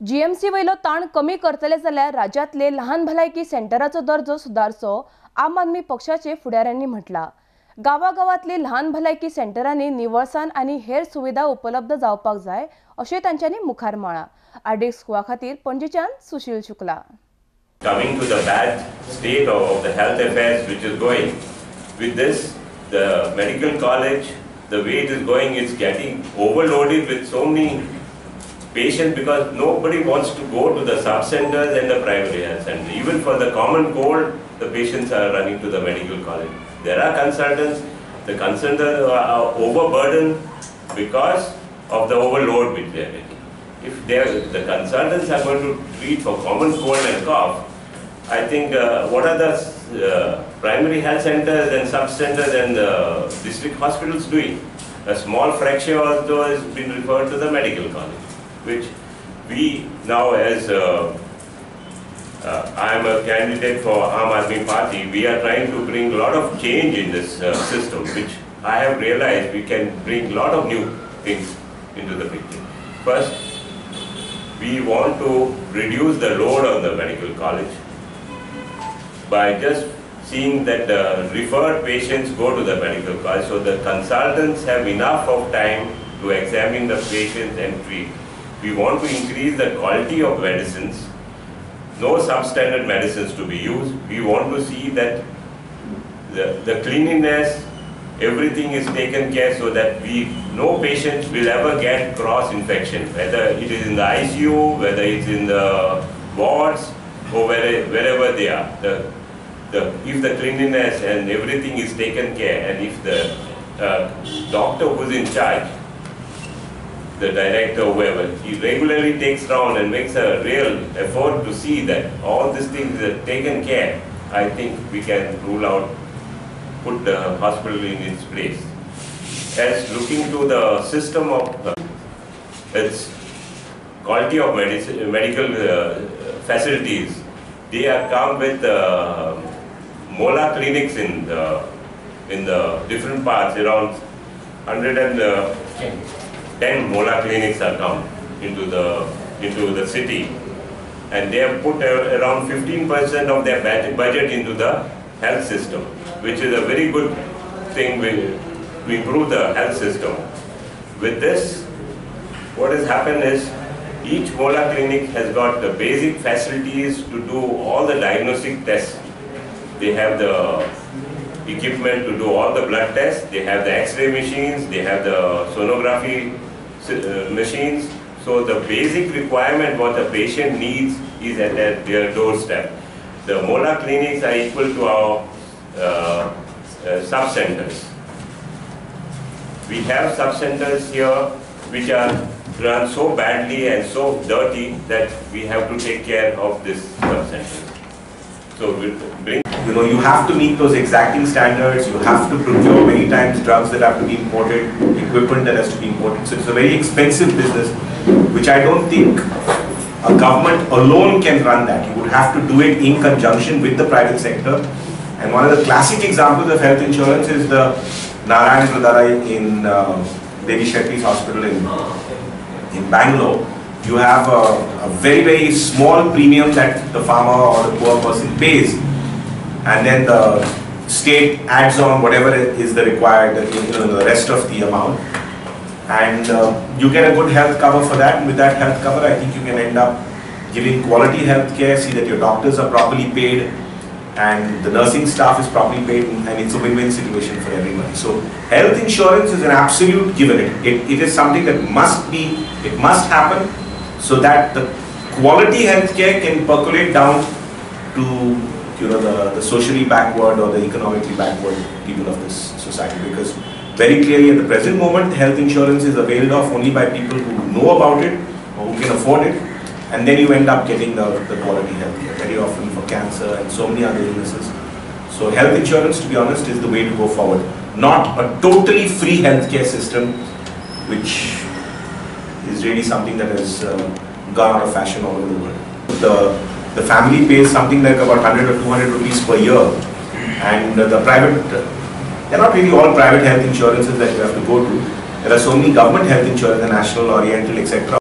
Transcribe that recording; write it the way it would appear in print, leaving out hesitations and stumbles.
GMC वयलो ताण कमी करतले जाल्यार राज्यातले लहान भलायकी सेंटराचो दर्जो सुधारचो आम आदमी पक्षाचे फुडाऱ्यांनी म्हटला। गावागावातली लहान भलायकी सेंटरांनी निवळसाण आनी हेर सुविधा उपलब्ध जावपाक जाय अशें तांच्यांनी मुखार म्हळां। आर्डीक स्कुआ खातीर पणजेच्यान सुशील Shukla. Coming to the bad state of the health affairs which is going, with this, the medical college, the way it is going, is getting overloaded with so many patients because nobody wants to go to the sub-centers and the primary health center. Even for the common cold, the patients are running to the medical college. There are consultants, the consultants are overburdened because of the overload which they are getting. If the consultants are going to treat for common cold and cough, I think what are the primary health centers and sub-centers and district hospitals doing? A small fraction also has been referred to the medical college, which we now, as I am a candidate for Aam Aadmi Party, we are trying to bring a lot of change in this system, which I have realized we can bring a lot of new things into the picture. First, we want to reduce the load on the medical college by just seeing that the referred patients go to the medical college, so the consultants have enough of time to examine the patients and treat. We want to increase the quality of medicines, no substandard medicines to be used. We want to see that the cleanliness, everything is taken care so that no patients will ever get cross infection, whether it is in the ICU, whether it's in the wards, or wherever they are. If the cleanliness and everything is taken care, and if the doctor who's in charge, the director, whoever, he regularly takes round and makes a real effort to see that all these things are taken care, I think we can put the hospital in its place. As looking to the system of its quality of medical facilities, they have come with mola clinics in the different parts. Around 110 mola clinics are come into the city, and they have put around 15% of their budget into the health system, which is a very good thing to improve the health system. With this, what has happened is each mola clinic has got the basic facilities to do all the diagnostic tests. They have the equipment to do all the blood tests, they have the X-ray machines, they have the sonography machines. So the basic requirement what the patient needs is at their doorstep. The mola clinics are equal to our sub-centers. We have sub-centers here which are run so badly and so dirty that we have to take care of this sub-centers. So you have to meet those exacting standards. You have to procure many times drugs that have to be imported, equipment that has to be imported. So it's a very expensive business, which I don't think a government alone can run that. You would have to do it in conjunction with the private sector. And one of the classic examples of health insurance is the Narayan Hridaray in Devi Shetty's hospital in Bangalore. You have a very, very small premium that the farmer or the poor person pays, and then the state adds on whatever is the required, the rest of the amount, and you get a good health cover for that. And with that health cover, I think you can end up giving quality health care, see that your doctors are properly paid, and the nursing staff is properly paid, and it's a win-win situation for everyone. So health insurance is an absolute given. It is something that must happen, so that the quality health care can percolate down to the socially backward or the economically backward people of this society. Because very clearly at the present moment, health insurance is availed of only by people who know about it or who can afford it. And then you end up getting the quality health care very often for cancer and so many other illnesses. So health insurance, to be honest, is the way to go forward. Not a totally free healthcare system, which is really something that has gone out of fashion all over the world. The family pays something like about 100 or 200 rupees per year, and the private, they're not really all private health insurances that you have to go to. There are so many government health insurance, the National, Oriental, etc.